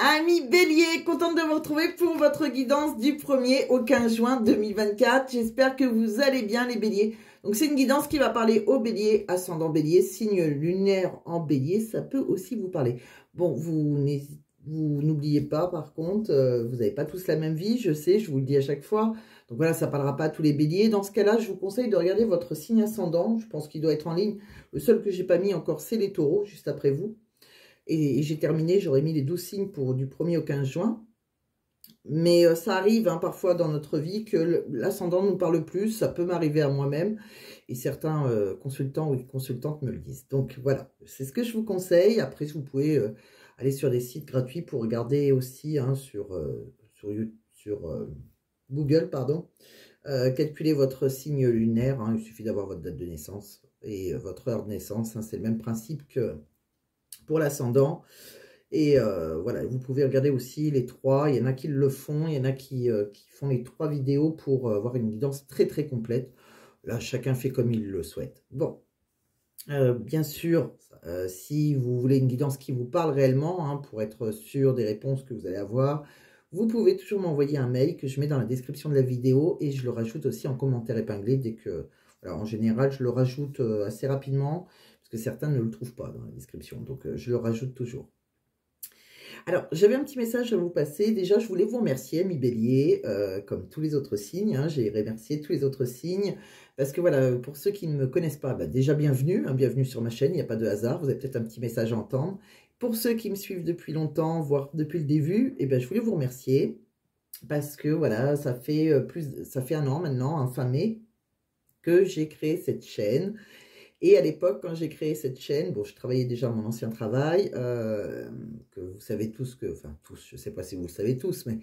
Amis Bélier, contente de vous retrouver pour votre guidance du 1er au 15 juin 2024. J'espère que vous allez bien les Béliers. Donc c'est une guidance qui va parler aux Béliers, ascendant Bélier, signe lunaire en Bélier, ça peut aussi vous parler. Bon, vous n'oubliez pas par contre, vous n'avez pas tous la même vie, je sais, je vous le dis à chaque fois. Donc voilà, ça ne parlera pas à tous les Béliers. Dans ce cas-là, je vous conseille de regarder votre signe ascendant. Je pense qu'il doit être en ligne. Le seul que j'ai pas mis encore, c'est les Taureaux, juste après vous. Et j'ai terminé, j'aurais mis les 12 signes pour du 1er au 15 juin. Mais ça arrive parfois dans notre vie que l'ascendant nous parle plus. Ça peut m'arriver à moi-même. Et certains consultants ou consultantes me le disent. Donc voilà, c'est ce que je vous conseille. Après, vous pouvez aller sur des sites gratuits pour regarder aussi sur Google, pardon. Calculer votre signe lunaire. Il suffit d'avoir votre date de naissance et votre heure de naissance. C'est le même principe que pour l'ascendant. Et voilà, vous pouvez regarder aussi les trois. Il y en a qui le font, il y en a qui font les 3 vidéos pour avoir une guidance très très complète. Là, chacun fait comme il le souhaite. Bon, bien sûr, si vous voulez une guidance qui vous parle réellement, pour être sûr des réponses que vous allez avoir, vous pouvez toujours m'envoyer un mail que je mets dans la description de la vidéo et je le rajoute aussi en commentaire épinglé dès que... Alors, en général, je le rajoute assez rapidement parce que certains ne le trouvent pas dans la description. Donc, je le rajoute toujours. Alors, j'avais un petit message à vous passer. Déjà, je voulais vous remercier, mes Béliers, comme tous les autres signes. J'ai remercié tous les autres signes. Parce que voilà, pour ceux qui ne me connaissent pas, déjà bienvenue. Bienvenue sur ma chaîne, il n'y a pas de hasard. Vous avez peut-être un petit message à entendre. Pour ceux qui me suivent depuis longtemps, voire depuis le début, je voulais vous remercier. Parce que voilà, ça fait 1 an maintenant, fin mai, que j'ai créé cette chaîne. Et à l'époque, quand j'ai créé cette chaîne, bon, je travaillais déjà mon ancien travail, que vous savez tous enfin tous, je ne sais pas si vous le savez tous, mais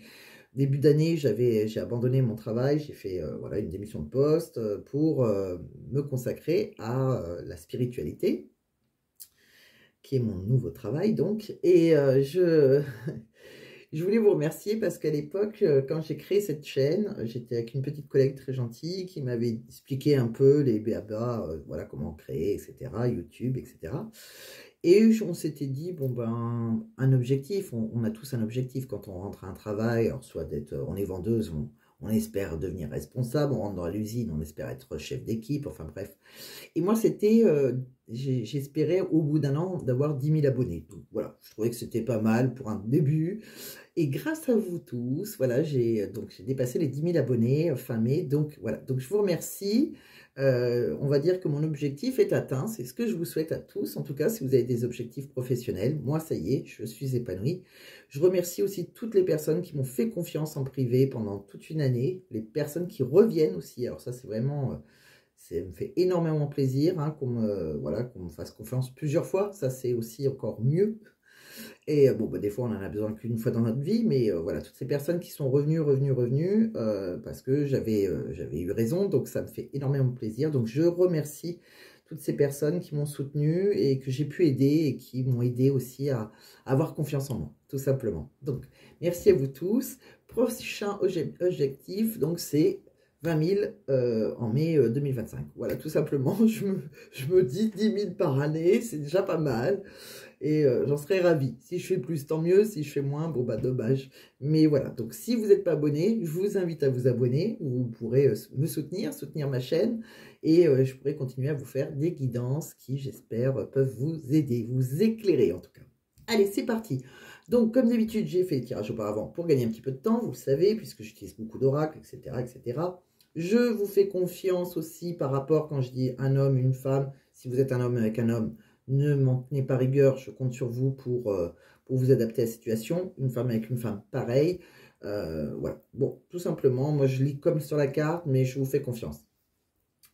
début d'année, j'ai abandonné mon travail, j'ai fait voilà, une démission de poste pour me consacrer à la spiritualité, qui est mon nouveau travail donc. Et je voulais vous remercier parce qu'à l'époque, quand j'ai créé cette chaîne, j'étais avec une petite collègue très gentille qui m'avait expliqué un peu les b.a.-ba, voilà comment créer, etc., YouTube, etc. Et on s'était dit, bon un objectif, on a tous un objectif quand on rentre à un travail, alors soit on est vendeuse, on espère devenir responsable, on rentre dans l'usine, on espère être chef d'équipe, enfin bref. Et moi, c'était, j'espérais au bout d'1 an d'avoir 10 000 abonnés. Donc voilà, je trouvais que c'était pas mal pour un début. Et grâce à vous tous, voilà, j'ai dépassé les 10 000 abonnés fin mai. Donc voilà, donc je vous remercie. On va dire que mon objectif est atteint. C'est ce que je vous souhaite à tous. En tout cas, si vous avez des objectifs professionnels, moi, ça y est, je suis épanouie. Je remercie aussi toutes les personnes qui m'ont fait confiance en privé pendant toute une année. Les personnes qui reviennent aussi. Alors ça, c'est vraiment... ça me fait énormément plaisir qu'on me fasse confiance plusieurs fois. Ça, c'est aussi encore mieux. Et bon, des fois, on en a besoin qu'une fois dans notre vie. Mais voilà, toutes ces personnes qui sont revenues, parce que j'avais eu raison. Donc, ça me fait énormément plaisir. Donc, je remercie toutes ces personnes qui m'ont soutenu et que j'ai pu aider et qui m'ont aidé aussi à avoir confiance en moi, tout simplement. Donc, merci à vous tous. Prochain objectif, donc, c'est 20 000 en mai 2025. Voilà, tout simplement, je me dis 10 000 par année, c'est déjà pas mal. Et j'en serais ravie. Si je fais plus, tant mieux. Si je fais moins, bon, dommage. Mais voilà, donc si vous n'êtes pas abonné, je vous invite à vous abonner. Vous pourrez me soutenir ma chaîne. Et je pourrai continuer à vous faire des guidances qui, j'espère, peuvent vous aider, vous éclairer en tout cas. Allez, c'est parti. Donc, comme d'habitude, j'ai fait les tirages auparavant pour gagner un petit peu de temps, vous le savez, puisque j'utilise beaucoup d'oracles, etc., etc. Je vous fais confiance aussi par rapport, quand je dis un homme, une femme, si vous êtes un homme avec un homme, ne m'en tenez pas rigueur, je compte sur vous pour vous adapter à la situation. Une femme avec une femme, pareil. Voilà, bon, tout simplement, moi je lis comme sur la carte, mais je vous fais confiance.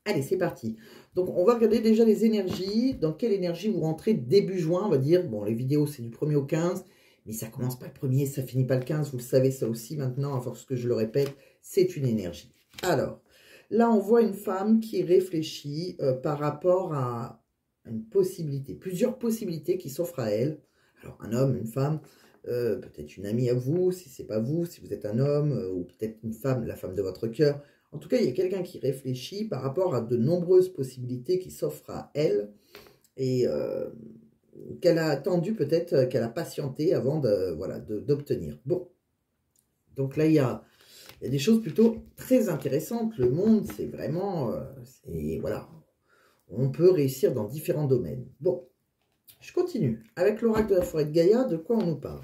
Allez, c'est parti. Donc, on va regarder déjà les énergies. Dans quelle énergie vous rentrez début juin, on va dire. Bon, les vidéos, c'est du 1er au 15, mais ça commence pas le 1er, ça finit pas le 15. Vous le savez, ça aussi, maintenant, à force que je le répète, c'est une énergie. Alors, là, on voit une femme qui réfléchit par rapport à une possibilité, plusieurs possibilités qui s'offrent à elle. Alors, un homme, une femme, peut-être une amie à vous, si c'est pas vous, si vous êtes un homme, ou peut-être une femme, la femme de votre cœur. En tout cas, il y a quelqu'un qui réfléchit par rapport à de nombreuses possibilités qui s'offrent à elle. Et qu'elle a attendu peut-être, qu'elle a patienté avant de, voilà, d'obtenir. Bon, donc là, il y a des choses plutôt très intéressantes. Le monde, c'est vraiment, voilà, on peut réussir dans différents domaines. Bon, je continue. Avec l'oracle de la forêt de Gaïa, de quoi on nous parle?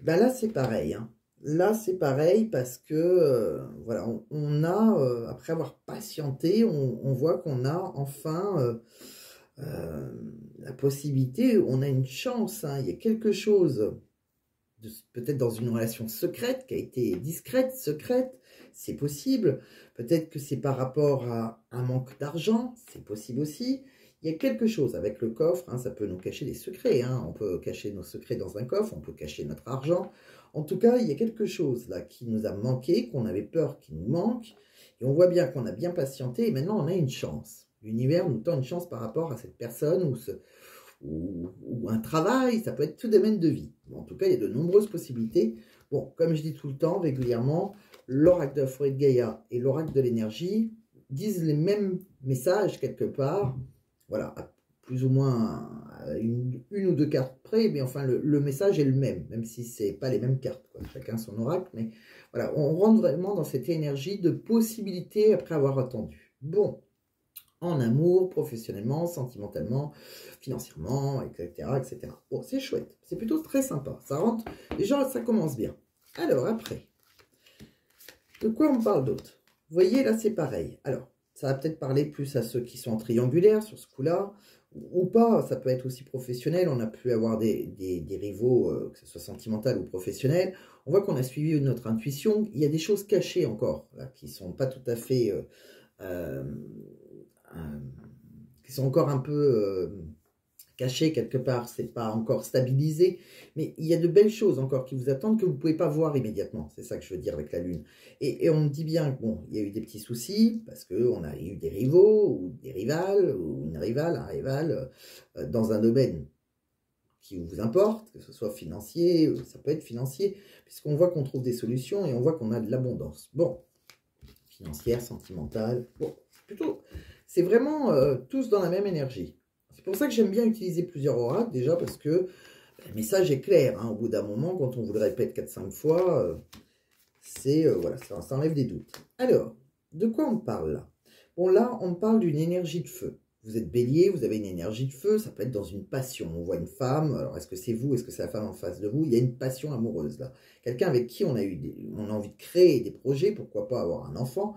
Ben là, c'est pareil, hein. Là, c'est pareil parce que, voilà, on a, après avoir patienté, on voit qu'on a enfin la possibilité, on a une chance, hein. Il y a quelque chose, peut-être dans une relation secrète, qui a été discrète, secrète, c'est possible. Peut-être que c'est par rapport à un manque d'argent, c'est possible aussi. Il y a quelque chose avec le coffre, hein, ça peut nous cacher des secrets, hein. On peut cacher nos secrets dans un coffre, on peut cacher notre argent. En tout cas, il y a quelque chose là qui nous a manqué, qu'on avait peur qu'il nous manque. Et on voit bien qu'on a bien patienté et maintenant on a une chance. L'univers nous tend une chance par rapport à cette personne ou un travail, ça peut être tout domaine de vie. En tout cas, il y a de nombreuses possibilités. Bon, comme je dis tout le temps, régulièrement, l'oracle de la forêt de Gaïa et l'oracle de l'énergie disent les mêmes messages quelque part. Voilà, à plus ou moins une ou deux cartes près, mais enfin, le message est le même si ce n'est pas les mêmes cartes, quoi. Chacun son oracle, mais voilà, on rentre vraiment dans cette énergie de possibilité après avoir attendu. Bon, en amour, professionnellement, sentimentalement, financièrement, etc. etc. Bon, c'est chouette, c'est plutôt très sympa. Ça rentre, déjà, ça commence bien. Alors, après, de quoi on parle d'autre? Vous voyez, là, c'est pareil. Alors, ça va peut-être parler plus à ceux qui sont en triangulaire sur ce coup-là, ou pas, ça peut être aussi professionnel. On a pu avoir des rivaux, que ce soit sentimental ou professionnel. On voit qu'on a suivi notre intuition. Il y a des choses cachées encore, là, qui ne sont pas tout à fait... qui sont encore un peu cachés quelque part, c'est pas encore stabilisé, mais il y a de belles choses encore qui vous attendent que vous ne pouvez pas voir immédiatement, c'est ça que je veux dire avec la Lune. Et on me dit bien que bon, il y a eu des petits soucis, parce qu'on a eu des rivaux, ou des rivales, ou une rivale, un rival, dans un domaine qui vous importe, que ce soit financier, ça peut être financier, puisqu'on voit qu'on trouve des solutions et on voit qu'on a de l'abondance. Bon, financière, sentimentale, bon, plutôt... C'est vraiment tous dans la même énergie. C'est pour ça que j'aime bien utiliser plusieurs oracles, déjà parce que le message est clair. Hein, au bout d'un moment, quand on vous le répète 4-5 fois, voilà, ça enlève des doutes. Alors, de quoi on parle là? Bon, là, on parle d'une énergie de feu. Vous êtes bélier, vous avez une énergie de feu, ça peut être dans une passion. On voit une femme, alors est-ce que c'est vous, est-ce que c'est la femme en face de vous? Il y a une passion amoureuse là. Quelqu'un avec qui on a envie de créer des projets, pourquoi pas avoir un enfant.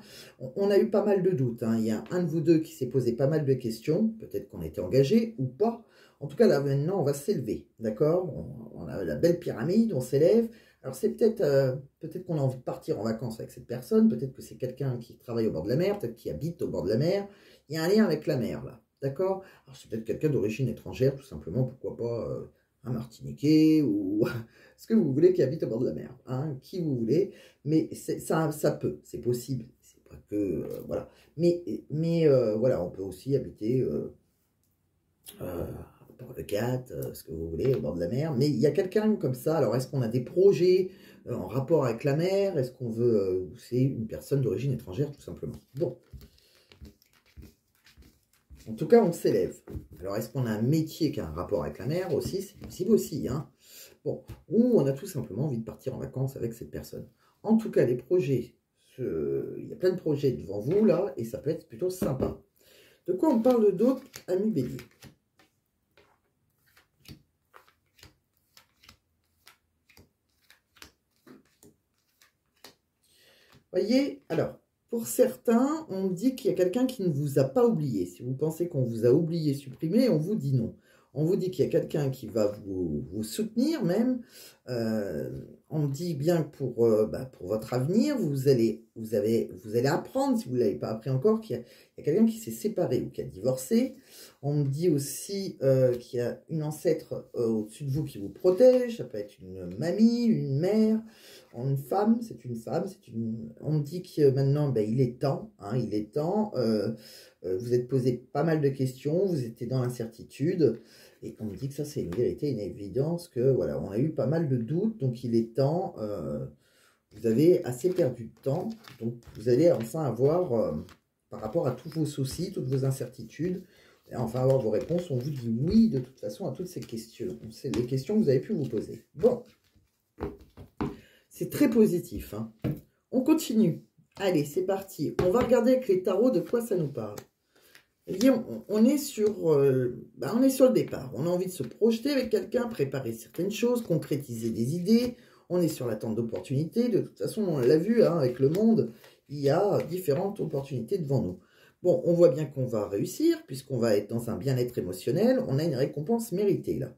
On a eu pas mal de doutes, hein. Il y a un de vous deux qui s'est posé pas mal de questions, peut-être qu'on était engagé ou pas. En tout cas, là maintenant, on va s'élever, d'accord? On a la belle pyramide, on s'élève. Alors c'est peut-être qu'on a envie de partir en vacances avec cette personne, peut-être que c'est quelqu'un qui travaille au bord de la mer, peut-être qui habite au bord de la mer. Il y a un lien avec la mer là, d'accord? Alors c'est peut-être quelqu'un d'origine étrangère, tout simplement, pourquoi pas un Martiniquais ou ce que vous voulez qui habite au bord de la mer, hein, qui vous voulez, mais ça peut, c'est possible, c'est pas que, voilà. Mais voilà, on peut aussi habiter... Port de Cat, ce que vous voulez, au bord de la mer. Mais il y a quelqu'un comme ça. Alors, est-ce qu'on a des projets en rapport avec la mer? Est-ce qu'on veut... c'est une personne d'origine étrangère, tout simplement. Bon. En tout cas, on s'élève. Alors, est-ce qu'on a un métier qui a un rapport avec la mer aussi? C'est possible aussi, hein. Bon. Ou on a tout simplement envie de partir en vacances avec cette personne. En tout cas, les projets... il y a plein de projets devant vous, là, et ça peut être plutôt sympa. De quoi on parle d'autres, amis béliers? Voyez, alors, pour certains, on dit qu'il y a quelqu'un qui ne vous a pas oublié. Si vous pensez qu'on vous a oublié, supprimé, on vous dit non. On vous dit qu'il y a quelqu'un qui va vous soutenir même. On dit bien que pour votre avenir, vous allez apprendre, si vous ne l'avez pas appris encore, qu'il y a quelqu'un qui s'est séparé ou qui a divorcé. On me dit aussi qu'il y a une ancêtre au-dessus de vous qui vous protège. Ça peut être une mamie, une mère, une femme. C'est une femme. On me dit que maintenant, ben, il est temps. Hein, il est temps. Vous êtes posé pas mal de questions. Vous étiez dans l'incertitude. Et on me dit que ça, c'est une vérité, une évidence, que voilà, on a eu pas mal de doutes, donc il est temps, vous avez assez perdu de temps, donc vous allez enfin avoir, par rapport à tous vos soucis, toutes vos incertitudes, Là, on va avoir vos réponses. On vous dit oui, de toute façon, à toutes ces questions. C'est les questions que vous avez pu vous poser. Bon, c'est très positif, hein. On continue. Allez, c'est parti. On va regarder avec les tarots de quoi ça nous parle. Eh bien, on est sur le départ. On a envie de se projeter avec quelqu'un, préparer certaines choses, concrétiser des idées. On est sur l'attente d'opportunités. De toute façon, on l'a vu, hein, avec le monde, il y a différentes opportunités devant nous. Bon, on voit bien qu'on va réussir, puisqu'on va être dans un bien-être émotionnel. On a une récompense méritée, là.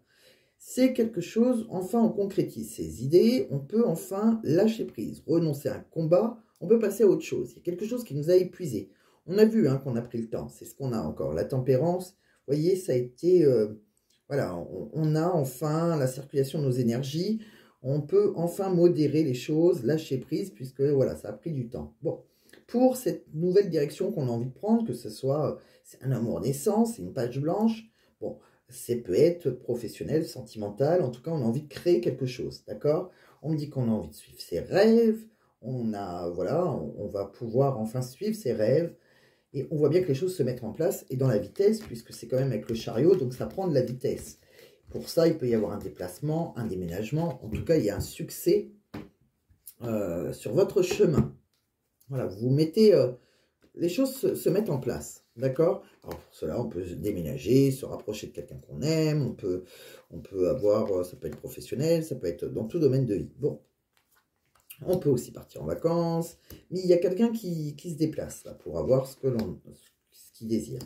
C'est quelque chose, enfin, on concrétise ses idées. On peut enfin lâcher prise, renoncer à un combat. On peut passer à autre chose. Il y a quelque chose qui nous a épuisés. On a vu, hein, qu'on a pris le temps. C'est ce qu'on a encore. La tempérance, vous voyez, ça a été... voilà, on a enfin la circulation de nos énergies. On peut enfin modérer les choses, lâcher prise, puisque voilà, ça a pris du temps. Bon, pour cette nouvelle direction qu'on a envie de prendre, que ce soit c'est un amour naissant, c'est une page blanche, bon, ça peut être professionnel, sentimental, en tout cas, on a envie de créer quelque chose, d'accord? On me dit qu'on a envie de suivre ses rêves, voilà, on va pouvoir enfin suivre ses rêves, et on voit bien que les choses se mettent en place, et dans la vitesse, puisque c'est quand même avec le chariot, donc ça prend de la vitesse. Pour ça, il peut y avoir un déplacement, un déménagement. En tout cas, il y a un succès sur votre chemin. Voilà, vous mettez... les choses se mettent en place, d'accord? Alors pour cela, on peut se déménager, se rapprocher de quelqu'un qu'on aime, on peut avoir... ça peut être professionnel, ça peut être dans tout domaine de vie. Bon, on peut aussi partir en vacances, mais il y a quelqu'un qui se déplace là, pour avoir ce qu'il désire.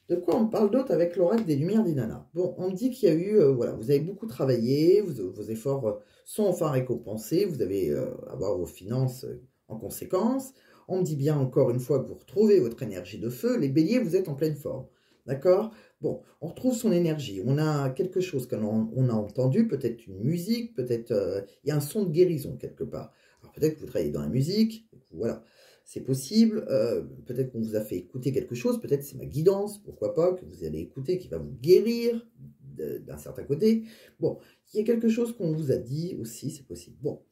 De quoi on parle d'autre avec l'oracle des Lumières d'Inanna? Bon, on dit qu'il y a eu, voilà, vous avez beaucoup travaillé, vos efforts sont enfin récompensés, vous allez avoir vos finances en conséquence. On me dit bien encore une fois que vous retrouvez votre énergie de feu. Les béliers, vous êtes en pleine forme, d'accord? Bon, on retrouve son énergie, on a quelque chose qu'on a entendu, peut-être une musique, peut-être il y a un son de guérison quelque part. Alors peut-être que vous travaillez dans la musique, voilà. C'est possible, peut-être qu'on vous a fait écouter quelque chose, peut-être c'est ma guidance, pourquoi pas, que vous allez écouter, qui va vous guérir d'un certain côté. Bon, il y a quelque chose qu'on vous a dit aussi, c'est possible. Bon,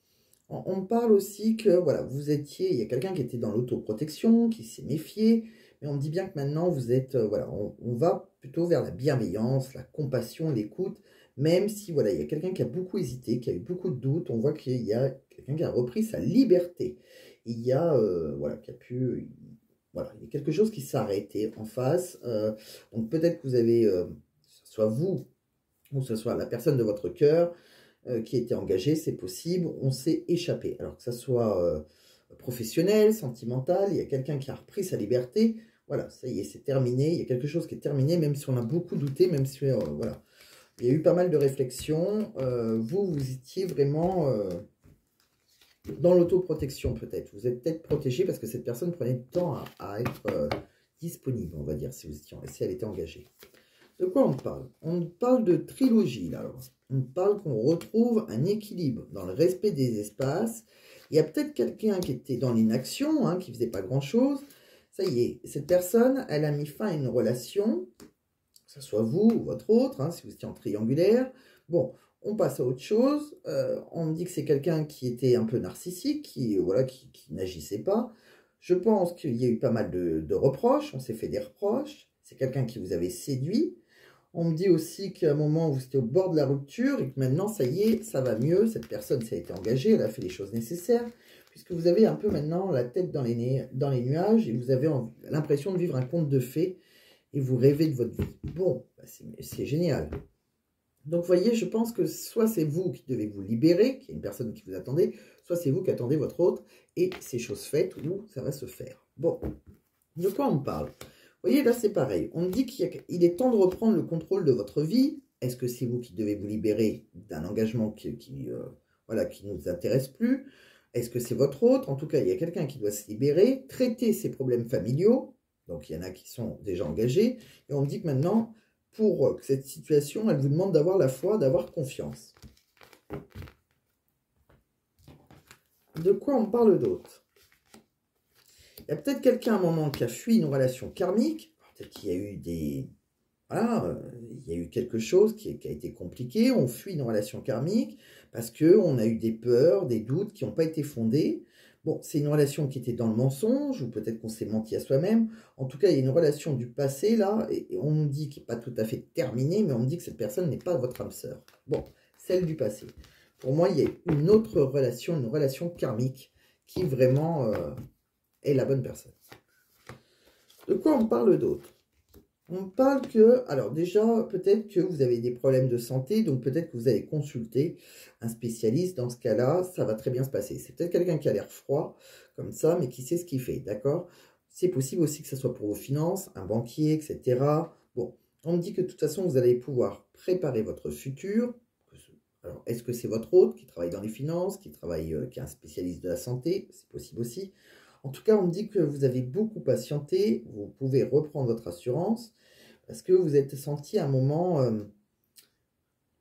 on me parle aussi que, voilà, il y a quelqu'un qui était dans l'autoprotection, qui s'est méfié, mais on me dit bien que maintenant vous êtes, voilà, on va plutôt vers la bienveillance, la compassion, l'écoute, même si, voilà, il y a quelqu'un qui a beaucoup hésité, qui a eu beaucoup de doutes, on voit qu'il y a quelqu'un qui a repris sa liberté. Il y a, voilà, qui a pu, voilà, il y a quelque chose qui s'est arrêté en face. Donc peut-être que vous avez, que ce soit vous, ou que ce soit la personne de votre cœur qui était engagée, c'est possible, on s'est échappé. Alors que ce soit professionnel, sentimental, il y a quelqu'un qui a repris sa liberté. Voilà, ça y est, c'est terminé. Il y a quelque chose qui est terminé, même si on a beaucoup douté, même si, voilà. Il y a eu pas mal de réflexions. Vous étiez vraiment... dans l'autoprotection peut-être. Vous êtes peut-être protégé parce que cette personne prenait du temps à être disponible, on va dire, si elle était engagée. De quoi on parle? On parle de trilogie, là. Alors, on parle qu'on retrouve un équilibre dans le respect des espaces. Il y a peut-être quelqu'un qui était dans l'inaction, hein, qui ne faisait pas grand-chose. Ça y est, cette personne, elle a mis fin à une relation, que ce soit vous ou votre autre, hein, si vous étiez en triangulaire. Bon, on passe à autre chose. On me dit que c'est quelqu'un qui était un peu narcissique, qui n'agissait pas. Je pense qu'il y a eu pas mal de reproches. On s'est fait des reproches. C'est quelqu'un qui vous avait séduit. On me dit aussi qu'à un moment, vous étiez au bord de la rupture et que maintenant, ça y est, ça va mieux. Cette personne s'est été engagée, elle a fait les choses nécessaires. Puisque vous avez un peu maintenant la tête dans les nuages et vous avez l'impression de vivre un conte de fées et vous rêvez de votre vie. Bon, bah c'est génial. Donc, vous voyez, je pense que soit c'est vous qui devez vous libérer, qu'il y a une personne qui vous attendait, soit c'est vous qui attendez votre autre, et c'est chose faite ou ça va se faire. Bon, de quoi on parle? Vous voyez, là, c'est pareil. On me dit qu'il est temps de reprendre le contrôle de votre vie. Est-ce que c'est vous qui devez vous libérer d'un engagement qui ne nous intéresse plus? Est-ce que c'est votre autre? En tout cas, il y a quelqu'un qui doit se libérer, traiter ses problèmes familiaux. Donc, il y en a qui sont déjà engagés. Et on me dit que maintenant... pour cette situation, elle vous demande d'avoir la foi, d'avoir confiance. De quoi on parle d'autre? Il y a peut-être quelqu'un à un moment qui a fui une relation karmique. Peut-être qu'il y a eu des... Voilà, il y a eu quelque chose qui a été compliqué. On fuit une relation karmique parce qu'on a eu des peurs, des doutes qui n'ont pas été fondés. Bon, c'est une relation qui était dans le mensonge, ou peut-être qu'on s'est menti à soi-même. En tout cas, il y a une relation du passé, là, et on me dit qu'elle n'est pas tout à fait terminée, mais on me dit que cette personne n'est pas votre âme sœur. Bon, celle du passé. Pour moi, il y a une autre relation, une relation karmique, qui vraiment est la bonne personne. De quoi on parle d'autre? On parle que, alors déjà, peut-être que vous avez des problèmes de santé, donc peut-être que vous allez consulter un spécialiste. Dans ce cas-là, ça va très bien se passer. C'est peut-être quelqu'un qui a l'air froid, comme ça, mais qui sait ce qu'il fait, d'accord? C'est possible aussi que ce soit pour vos finances, un banquier, etc. Bon, on me dit que de toute façon, vous allez pouvoir préparer votre futur. Alors, est-ce que c'est votre hôte qui travaille dans les finances, qui est un spécialiste de la santé? C'est possible aussi. En tout cas, on me dit que vous avez beaucoup patienté, vous pouvez reprendre votre assurance, parce que vous êtes senti un moment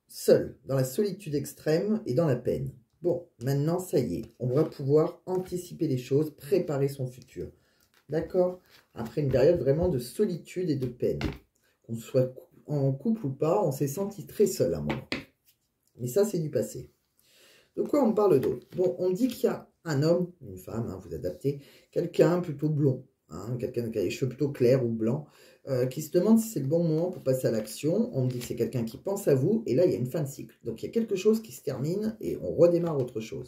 seul, dans la solitude extrême et dans la peine. Bon, maintenant, ça y est, on va pouvoir anticiper les choses, préparer son futur. D'accord? Après une période vraiment de solitude et de peine. Qu'on soit en couple ou pas, on s'est senti très seul à un moment. Mais ça, c'est du passé. De quoi on parle d'autre? Bon, on dit qu'il y a un homme, une femme, hein, vous adaptez, quelqu'un plutôt blond, hein, quelqu'un qui a les cheveux plutôt clairs ou blancs, qui se demande si c'est le bon moment pour passer à l'action. On me dit que c'est quelqu'un qui pense à vous, et là, il y a une fin de cycle. Donc, il y a quelque chose qui se termine, et on redémarre autre chose.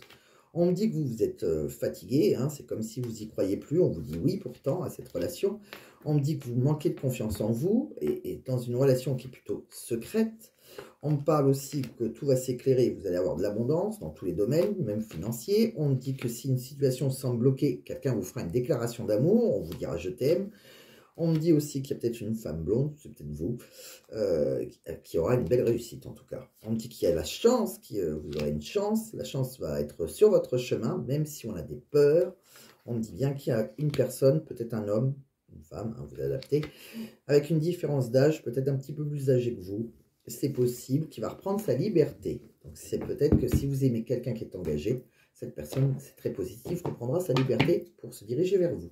On me dit que vous êtes fatigué, hein, c'est comme si vous y croyez plus, on vous dit oui pourtant à cette relation. On me dit que vous manquez de confiance en vous, et dans une relation qui est plutôt secrète. On me parle aussi que tout va s'éclairer, vous allez avoir de l'abondance dans tous les domaines, même financiers. On me dit que si une situation semble bloquée, quelqu'un vous fera une déclaration d'amour, on vous dira je t'aime. On me dit aussi qu'il y a peut-être une femme blonde, c'est peut-être vous, qui aura une belle réussite en tout cas. On me dit qu'il y a la chance, vous aurez une chance, la chance va être sur votre chemin, même si on a des peurs. On me dit bien qu'il y a une personne, peut-être un homme, une femme, hein, vous adaptez, avec une différence d'âge, peut-être un petit peu plus âgé que vous. C'est possible qu'il va reprendre sa liberté. Donc c'est peut-être que si vous aimez quelqu'un qui est engagé, cette personne, c'est très positif, reprendra sa liberté pour se diriger vers vous.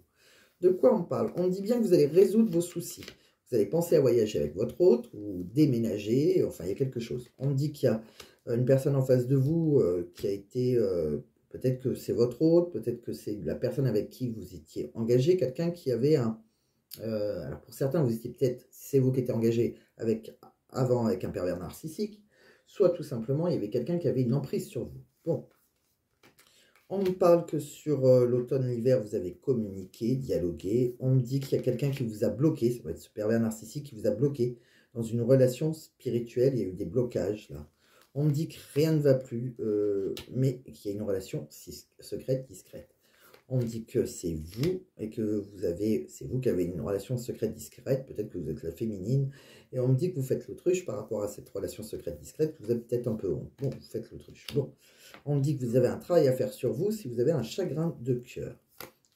De quoi on parle? On dit bien que vous allez résoudre vos soucis. Vous allez penser à voyager avec votre hôte ou déménager, enfin il y a quelque chose. On me dit qu'il y a une personne en face de vous qui a été, peut-être que c'est votre hôte, peut-être que c'est la personne avec qui vous étiez engagé, quelqu'un qui avait un... alors pour certains, vous étiez peut-être, c'est vous qui étiez engagé avant avec un pervers narcissique, soit tout simplement il y avait quelqu'un qui avait une emprise sur vous. Bon. On me parle que sur l'automne, l'hiver, vous avez communiqué, dialogué. On me dit qu'il y a quelqu'un qui vous a bloqué, ça va être ce pervers narcissique qui vous a bloqué dans une relation spirituelle. Il y a eu des blocages là. On me dit que rien ne va plus, mais qu'il y a une relation secrète, discrète. On me dit que c'est vous et que c'est vous qui avez une relation secrète discrète, peut-être que vous êtes la féminine, et on me dit que vous faites l'autruche par rapport à cette relation secrète discrète, que vous avez peut-être un peu honte. Bon, vous faites l'autruche. Bon, on me dit que vous avez un travail à faire sur vous si vous avez un chagrin de cœur.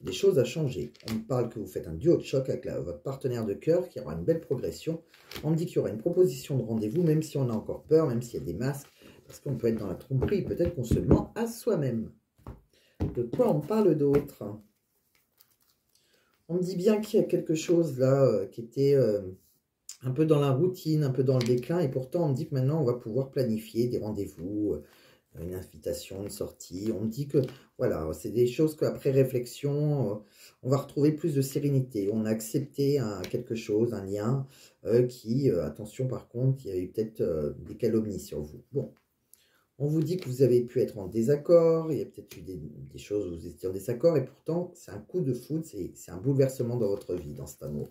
Des choses à changer. On me parle que vous faites un duo de choc avec votre partenaire de cœur, qui aura une belle progression. On me dit qu'il y aura une proposition de rendez-vous, même si on a encore peur, même s'il y a des masques, parce qu'on peut être dans la tromperie, peut-être qu'on se ment à soi-même. De quoi on parle d'autre? On me dit bien qu'il y a quelque chose là qui était un peu dans la routine, un peu dans le déclin, et pourtant on me dit que maintenant on va pouvoir planifier des rendez-vous, une invitation, une sortie. On me dit que voilà, c'est des choses qu'après réflexion, on va retrouver plus de sérénité. On a accepté quelque chose, un lien qui, attention par contre, il y a eu peut-être des calomnies sur vous. Bon. On vous dit que vous avez pu être en désaccord, il y a peut-être eu des choses où vous étiez en désaccord, et pourtant, c'est un coup de foudre, c'est un bouleversement dans votre vie, dans cet amour.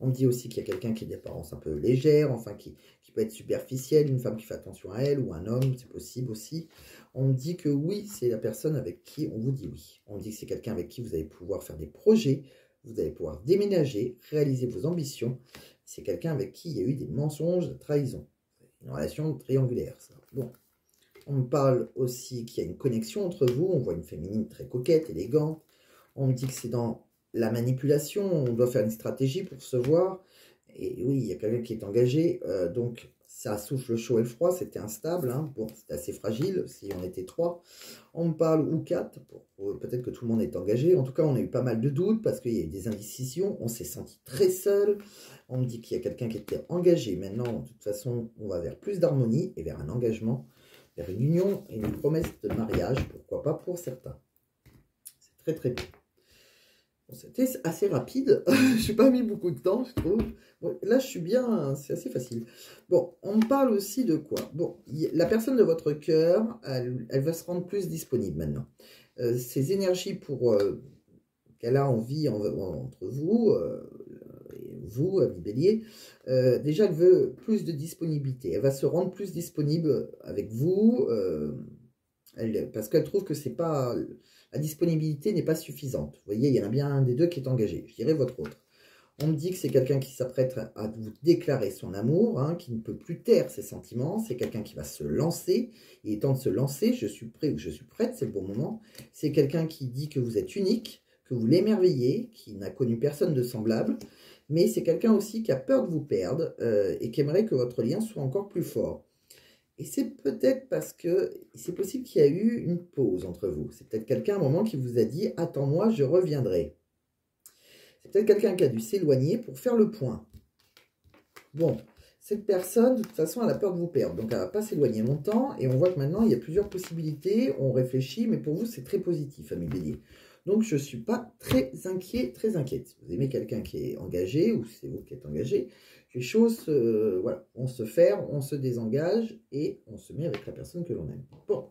On me dit aussi qu'il y a quelqu'un qui a des apparences un peu légères, enfin, qui peut être superficielle, une femme qui fait attention à elle, ou un homme, c'est possible aussi. On me dit que oui, c'est la personne avec qui on vous dit oui. On me dit que c'est quelqu'un avec qui vous allez pouvoir faire des projets, vous allez pouvoir déménager, réaliser vos ambitions. C'est quelqu'un avec qui il y a eu des mensonges, de trahison. Une relation triangulaire, ça. Bon. On me parle aussi qu'il y a une connexion entre vous. On voit une féminine très coquette, élégante. On me dit que c'est dans la manipulation. On doit faire une stratégie pour se voir. Et oui, il y a quelqu'un qui est engagé. Donc, ça souffle le chaud et le froid. C'était instable. Hein. Bon, c'était assez fragile si on était 3. On me parle, ou 4. Peut-être que tout le monde est engagé. En tout cas, on a eu pas mal de doutes parce qu'il y a eu des indécisions. On s'est senti très seul. On me dit qu'il y a quelqu'un qui était engagé. Maintenant, de toute façon, on va vers plus d'harmonie et vers un engagement, vers une union et une promesse de mariage, pourquoi pas pour certains. C'est très très bien. Bon, c'était assez rapide, je n'ai pas mis beaucoup de temps, je trouve. Bon, là, je suis bien, c'est assez facile. Bon, on parle aussi de quoi? Bon, la personne de votre cœur, elle va se rendre plus disponible maintenant. Ces énergies qu'elle a envie entre vous, et vous, ami Bélier, déjà, elle veut plus de disponibilité. Elle va se rendre plus disponible avec vous, parce qu'elle trouve que c'est pas... La disponibilité n'est pas suffisante. Vous voyez, il y en a bien un des deux qui est engagé. Je dirais votre autre. On me dit que c'est quelqu'un qui s'apprête à vous déclarer son amour, hein, qui ne peut plus taire ses sentiments. C'est quelqu'un qui va se lancer. Il est temps de se lancer. Je suis prêt ou je suis prête, c'est le bon moment. C'est quelqu'un qui dit que vous êtes unique, que vous l'émerveillez, qui n'a connu personne de semblable. Mais c'est quelqu'un aussi qui a peur de vous perdre et qui aimerait que votre lien soit encore plus fort. Et c'est peut-être parce que c'est possible qu'il y a eu une pause entre vous. C'est peut-être quelqu'un à un moment qui vous a dit « Attends-moi, je reviendrai ». C'est peut-être quelqu'un qui a dû s'éloigner pour faire le point. Bon, cette personne, de toute façon, elle a peur de vous perdre. Donc, elle ne va pas s'éloigner longtemps. Et on voit que maintenant, il y a plusieurs possibilités. On réfléchit, mais pour vous, c'est très positif, ami Bélier. Donc, je ne suis pas très inquiet, très inquiète. Vous aimez quelqu'un qui est engagé, ou c'est vous qui êtes engagé, les choses, voilà, on se ferme, on se désengage et on se met avec la personne que l'on aime. Bon,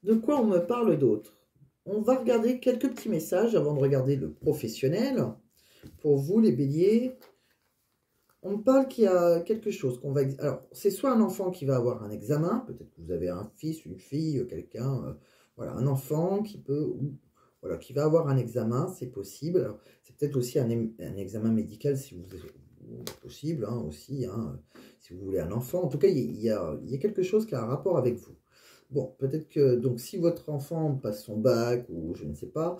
de quoi on me parle d'autre? On va regarder quelques petits messages avant de regarder le professionnel. Pour vous, les béliers, on me parle qu'il y a quelque chose qu'on va... Alors, c'est soit un enfant qui va avoir un examen, peut-être que vous avez un fils, une fille, quelqu'un, voilà, un enfant qui peut... Voilà, qui va avoir un examen, c'est possible. C'est peut-être aussi un examen médical si vous possible, hein, aussi, hein, si vous voulez un enfant. En tout cas, il y a quelque chose qui a un rapport avec vous. Bon, peut-être que, donc, si votre enfant passe son bac, ou je ne sais pas,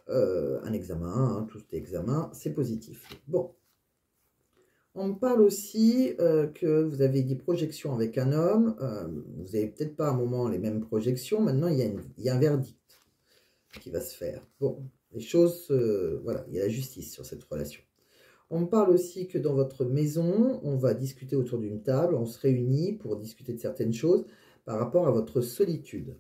un examen, hein, tout examen, c'est positif. Bon. On me parle aussi que vous avez des projections avec un homme. Vous n'avez peut-être pas à un moment les mêmes projections. Maintenant, il y a un verdict qui va se faire. Bon, les choses, voilà, il y a la justice sur cette relation. On me parle aussi que dans votre maison, on va discuter autour d'une table, on se réunit pour discuter de certaines choses par rapport à votre solitude.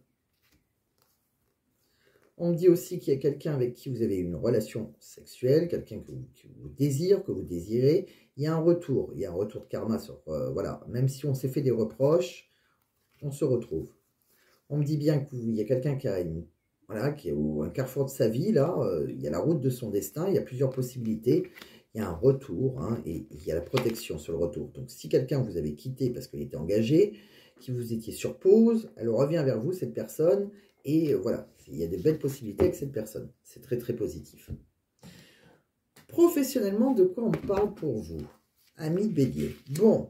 On me dit aussi qu'il y a quelqu'un avec qui vous avez une relation sexuelle, quelqu'un qui vous désire, que vous désirez. Il y a un retour de karma sur, voilà, même si on s'est fait des reproches, on se retrouve. On me dit bien qu'il y a quelqu'un qui a voilà, qui est au un carrefour de sa vie, là, il y a la route de son destin, il y a plusieurs possibilités. Il y a un retour, hein, et il y a la protection sur le retour. Donc, si quelqu'un vous avait quitté parce qu'il était engagé, que vous étiez sur pause, elle revient vers vous, cette personne, et voilà, il y a des belles possibilités avec cette personne. C'est très, très positif. Professionnellement, de quoi on parle pour vous? Ami Bélier. Bon,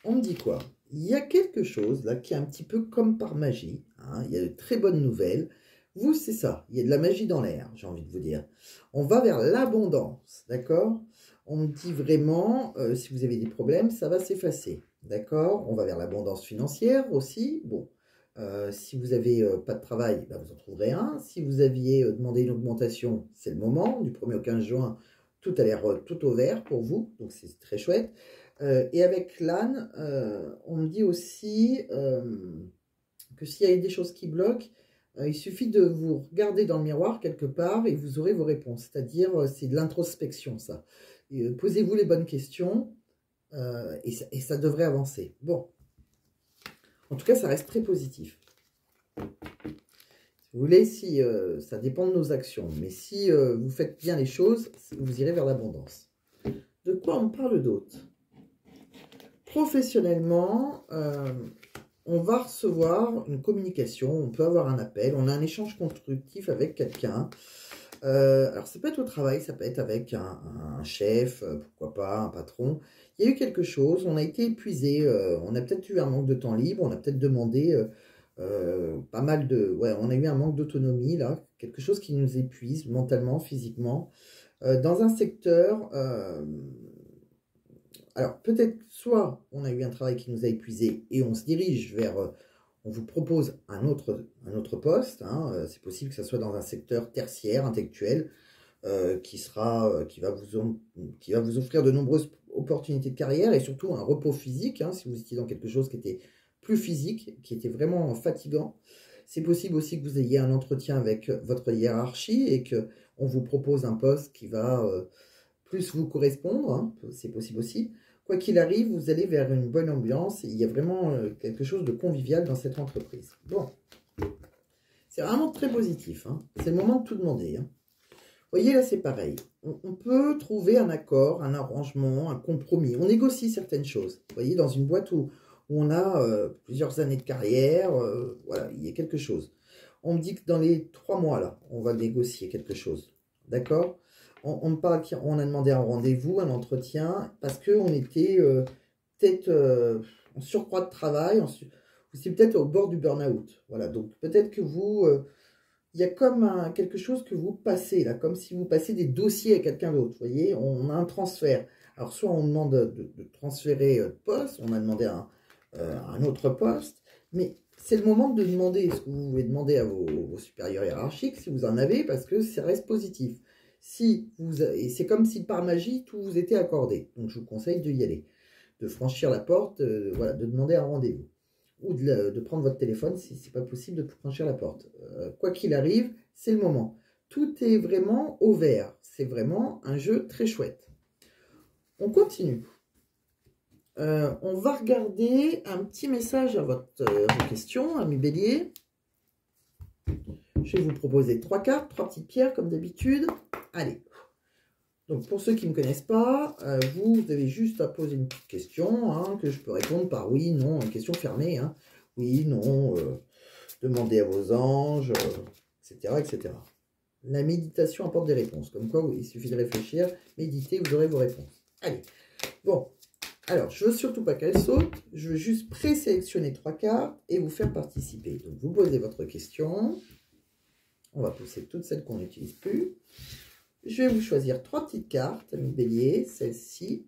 on me dit quoi? Il y a quelque chose, là, qui est un petit peu comme par magie. Hein, il y a de très bonnes nouvelles. Vous, c'est ça. Il y a de la magie dans l'air, j'ai envie de vous dire. On va vers l'abondance, d'accord? On me dit vraiment, si vous avez des problèmes, ça va s'effacer, d'accord? On va vers l'abondance financière aussi. Bon, si vous n'avez pas de travail, ben vous en trouverez un. Si vous aviez demandé une augmentation, c'est le moment. Du 1er au 15 juin, tout a l'air tout au vert pour vous, donc c'est très chouette. Et avec l'âne, on me dit aussi que s'il y a des choses qui bloquent, il suffit de vous regarder dans le miroir quelque part et vous aurez vos réponses. C'est-à-dire, c'est de l'introspection, ça. Posez-vous les bonnes questions et ça devrait avancer. Bon. En tout cas, ça reste très positif. Si vous voulez, si ça dépend de nos actions. Mais si vous faites bien les choses, vous irez vers l'abondance. De quoi on parle d'autre? Professionnellement, on va recevoir une communication, on peut avoir un appel, on a un échange constructif avec quelqu'un. Alors, ça peut être au travail, ça peut être avec un chef, pourquoi pas, un patron. Il y a eu quelque chose, on a été épuisé, on a peut-être eu un manque de temps libre, on a peut-être demandé pas mal de... Ouais, on a eu un manque d'autonomie, là, quelque chose qui nous épuise mentalement, physiquement. Dans un secteur... alors, peut-être soit on a eu un travail qui nous a épuisés et on se dirige vers... on vous propose un autre poste, hein, c'est possible que ce soit dans un secteur tertiaire, intellectuel, qui va vous offrir de nombreuses opportunités de carrière et surtout un repos physique, hein, si vous étiez dans quelque chose qui était plus physique, qui était vraiment fatigant. C'est possible aussi que vous ayez un entretien avec votre hiérarchie et qu'on vous propose un poste qui va plus vous correspondre, hein, c'est possible aussi. Quoi qu'il arrive, vous allez vers une bonne ambiance et il y a vraiment quelque chose de convivial dans cette entreprise. Bon, c'est vraiment très positif, hein. C'est le moment de tout demander, hein. Vous voyez, là, c'est pareil. On peut trouver un accord, un arrangement, un compromis. On négocie certaines choses. Vous voyez, dans une boîte où on a plusieurs années de carrière, voilà, il y a quelque chose. On me dit que dans les 3 mois, là, on va négocier quelque chose. D'accord? On me parle qu'on a demandé un rendez-vous, un entretien, parce qu'on était peut-être en surcroît de travail, c'est peut-être au bord du burn-out. Voilà, donc peut-être que vous... il y a comme quelque chose que vous passez, là, comme si vous passez des dossiers à quelqu'un d'autre. Vous voyez, on a un transfert. Alors, soit on demande de transférer de poste, on a demandé un autre poste, mais c'est le moment de demander ce que vous voulez demander à vos supérieurs hiérarchiques, si vous en avez, parce que ça reste positif. Et c'est comme si par magie, tout vous était accordé. Donc, je vous conseille d'y aller, de franchir la porte, voilà, de demander un rendez-vous. Ou de prendre votre téléphone si ce n'est pas possible de franchir la porte. Quoi qu'il arrive, c'est le moment. Tout est vraiment au vert. C'est vraiment un jeu très chouette. On continue. On va regarder un petit message à votre question, ami Bélier. Je vais vous proposer 3 cartes, 3 petites pierres comme d'habitude. Allez. Donc, pour ceux qui ne me connaissent pas, vous avez juste à poser une petite question, hein, que je peux répondre par oui, non, une question fermée. Hein. Oui, non, demandez à vos anges, etc., etc. La méditation apporte des réponses. Comme quoi, oui, il suffit de réfléchir, méditer, vous aurez vos réponses. Allez. Bon. Alors, je ne veux surtout pas qu'elle saute. Je veux juste présélectionner 3 cartes et vous faire participer. Donc, vous posez votre question. On va pousser toutes celles qu'on n'utilise plus. Je vais vous choisir 3 petites cartes, ami Bélier. Celle-ci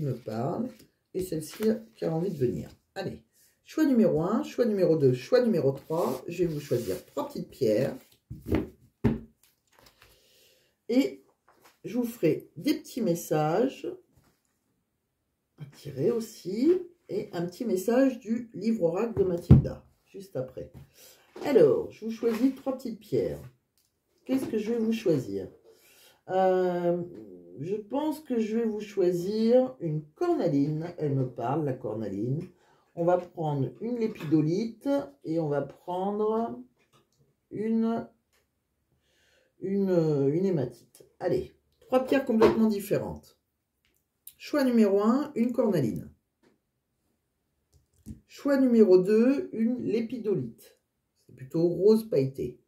me parle. Et celle-ci qui a envie de venir. Allez, choix numéro 1, choix numéro 2, choix numéro 3. Je vais vous choisir 3 petites pierres. Et je vous ferai des petits messages à tirer aussi. Et un petit message du livre oracle de Mathilda, juste après. Alors, je vous choisis 3 petites pierres. Qu'est-ce que je vais vous choisir? Je pense que je vais vous choisir une cornaline. Elle me parle, la cornaline. On va prendre une lépidolite et on va prendre une hématite. Allez, 3 pierres complètement différentes. Choix numéro 1, une cornaline. Choix numéro 2, une lépidolite. C'est plutôt rose pailleté.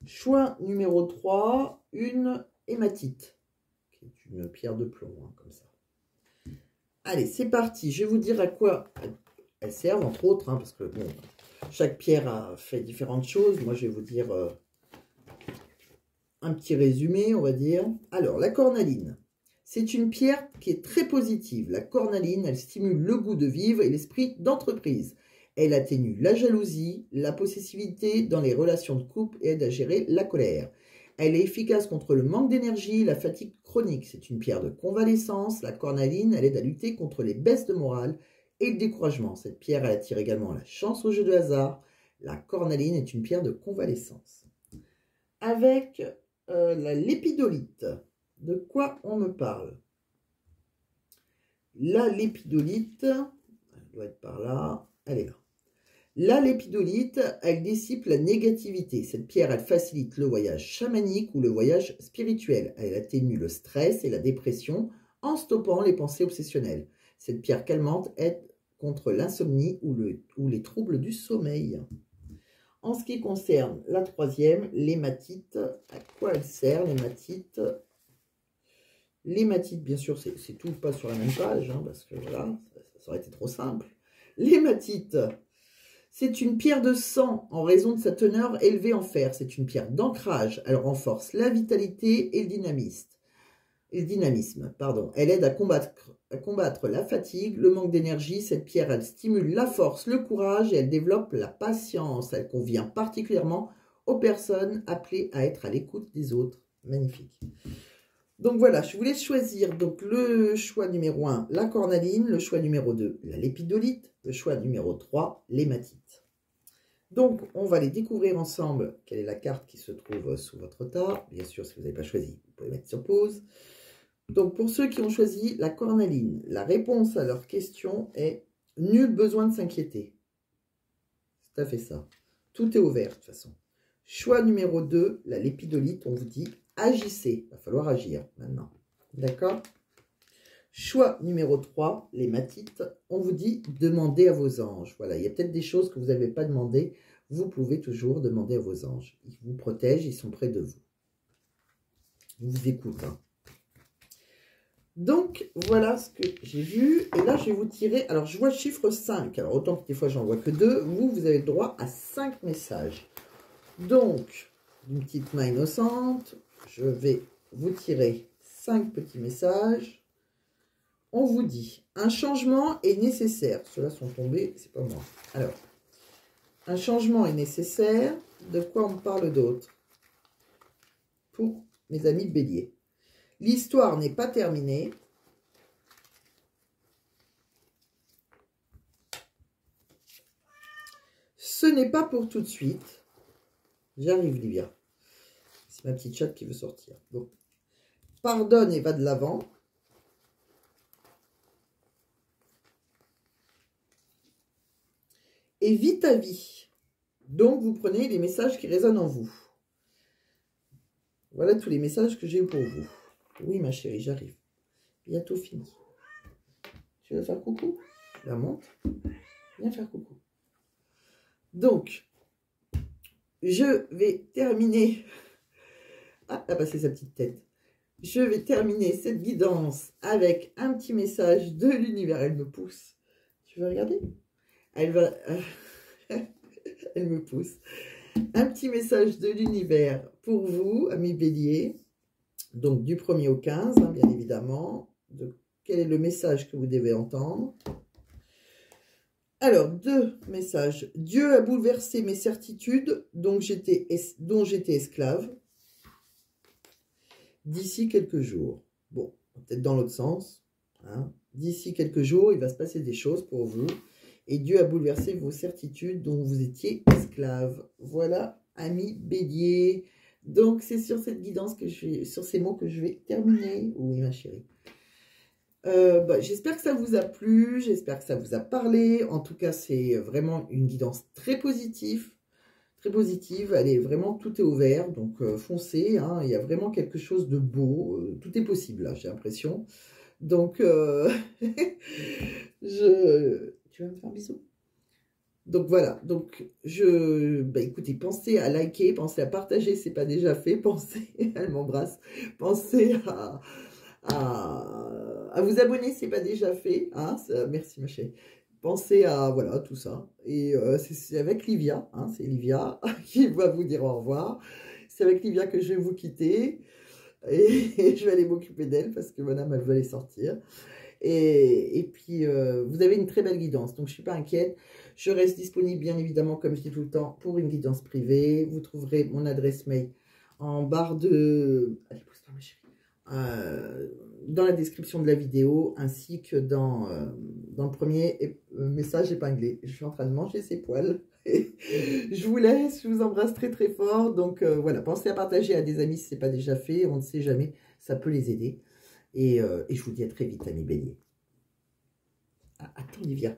Choix numéro 3, une hématite, qui est une pierre de plomb, hein, comme ça. Allez, c'est parti. Je vais vous dire à quoi elles servent, entre autres, hein, parce que bon, chaque pierre a fait différentes choses. Moi, je vais vous dire un petit résumé, on va dire. Alors, la cornaline, c'est une pierre qui est très positive. La cornaline, elle stimule le goût de vivre et l'esprit d'entreprise. Elle atténue la jalousie, la possessivité dans les relations de couple et aide à gérer la colère. Elle est efficace contre le manque d'énergie, la fatigue chronique. C'est une pierre de convalescence. La cornaline, elle aide à lutter contre les baisses de morale et le découragement. Cette pierre, elle attire également la chance au jeu de hasard. La cornaline est une pierre de convalescence. Avec la lépidolite, de quoi on me parle? La lépidolite, elle doit être par là, elle est là. La lépidolite, elle dissipe la négativité. Cette pierre, elle facilite le voyage chamanique ou le voyage spirituel. Elle atténue le stress et la dépression en stoppant les pensées obsessionnelles. Cette pierre calmante aide contre l'insomnie ou les troubles du sommeil. En ce qui concerne la troisième, l'hématite, à quoi elle sert l'hématite? L'hématite, bien sûr, c'est tout pas sur la même page, hein, parce que voilà, ça aurait été trop simple. L'hématite, c'est une pierre de sang en raison de sa teneur élevée en fer. C'est une pierre d'ancrage. Elle renforce la vitalité et le dynamisme. Elle aide à combattre la fatigue, le manque d'énergie. Cette pierre, elle stimule la force, le courage et elle développe la patience. Elle convient particulièrement aux personnes appelées à être à l'écoute des autres. Magnifique. Donc voilà, je voulais choisir donc le choix numéro 1, la cornaline, le choix numéro 2, la lépidolite, le choix numéro 3, l'hématite. Donc, on va les découvrir ensemble. Quelle est la carte qui se trouve sous votre tas? Bien sûr, si vous n'avez pas choisi, vous pouvez mettre sur pause. Donc, pour ceux qui ont choisi la cornaline, la réponse à leur question est « Nul besoin de s'inquiéter ». C'est tout à fait ça. Tout est ouvert, de toute façon. Choix numéro 2, la lépidolite, on vous dit « Agissez ». Il va falloir agir maintenant. D'accord? Choix numéro 3, l'hématite, on vous dit « Demandez à vos anges ». Voilà, il y a peut-être des choses que vous n'avez pas demandées. Vous pouvez toujours demander à vos anges. Ils vous protègent, ils sont près de vous. Ils vous écoutent, hein. Donc, voilà ce que j'ai vu. Et là, je vais vous tirer... Alors, je vois le chiffre 5. Alors, autant que des fois, j'en vois que 2. Vous avez le droit à 5 messages. Donc, d'une petite main innocente, je vais vous tirer 5 petits messages. On vous dit, un changement est nécessaire. Ceux-là sont tombés, c'est pas moi. Alors, un changement est nécessaire. De quoi on parle d'autre? Pour mes amis béliers. L'histoire n'est pas terminée. Ce n'est pas pour tout de suite. J'arrive, Livia. C'est ma petite chatte qui veut sortir. Bon. Pardonne et va de l'avant. Et vis ta vie. Donc, vous prenez les messages qui résonnent en vous. Voilà tous les messages que j'ai eu pour vous. Oui, ma chérie, j'arrive. Bientôt fini. Tu veux faire coucou? La montre. Viens faire coucou. Donc, je vais terminer. Ah, elle a passé sa petite tête. Je vais terminer cette guidance avec un petit message de l'univers. Elle me pousse. Tu veux regarder? Elle va... Elle me pousse. Un petit message de l'univers pour vous, amis béliers. Donc, du 1er au 15, hein, bien évidemment. Quel est le message que vous devez entendre? Alors, 2 messages. Dieu a bouleversé mes certitudes dont j'étais esclave d'ici quelques jours. Bon, peut-être dans l'autre sens. Hein. D'ici quelques jours, il va se passer des choses pour vous. Et Dieu a bouleversé vos certitudes dont vous étiez esclave. Voilà, amis béliers. Donc, c'est sur cette guidance que sur ces mots que je vais terminer. Oui, ma chérie. J'espère que ça vous a plu, j'espère que ça vous a parlé. En tout cas, c'est vraiment une guidance très positive. Très positive. Elle est vraiment, tout est ouvert. Donc, foncez. Hein, il y a vraiment quelque chose de beau. Tout est possible, là, j'ai l'impression. Donc, Tu vas me faire un bisou? Donc voilà, donc écoutez, pensez à liker, pensez à partager, c'est pas déjà fait, pensez, elle m'embrasse, pensez à vous abonner, c'est pas déjà fait, hein, merci ma chérie, pensez à, voilà, tout ça, et c'est avec Livia, hein, c'est Livia qui va vous dire au revoir, c'est avec Livia que je vais vous quitter, et je vais aller m'occuper d'elle, parce que madame, elle veut aller sortir. Et puis, vous avez une très belle guidance, donc je ne suis pas inquiète. Je reste disponible, bien évidemment, comme je dis tout le temps, pour une guidance privée. Vous trouverez mon adresse mail en barre de... Allez, pousse-toi, ma chérie. Dans la description de la vidéo, ainsi que dans le premier message épinglé. Je suis en train de manger ses poils. Je vous laisse, je vous embrasse très très fort. Donc voilà, pensez à partager à des amis si ce n'est pas déjà fait. On ne sait jamais, ça peut les aider. Et je vous dis à très vite, amis béliers. Ah, attends, Livia.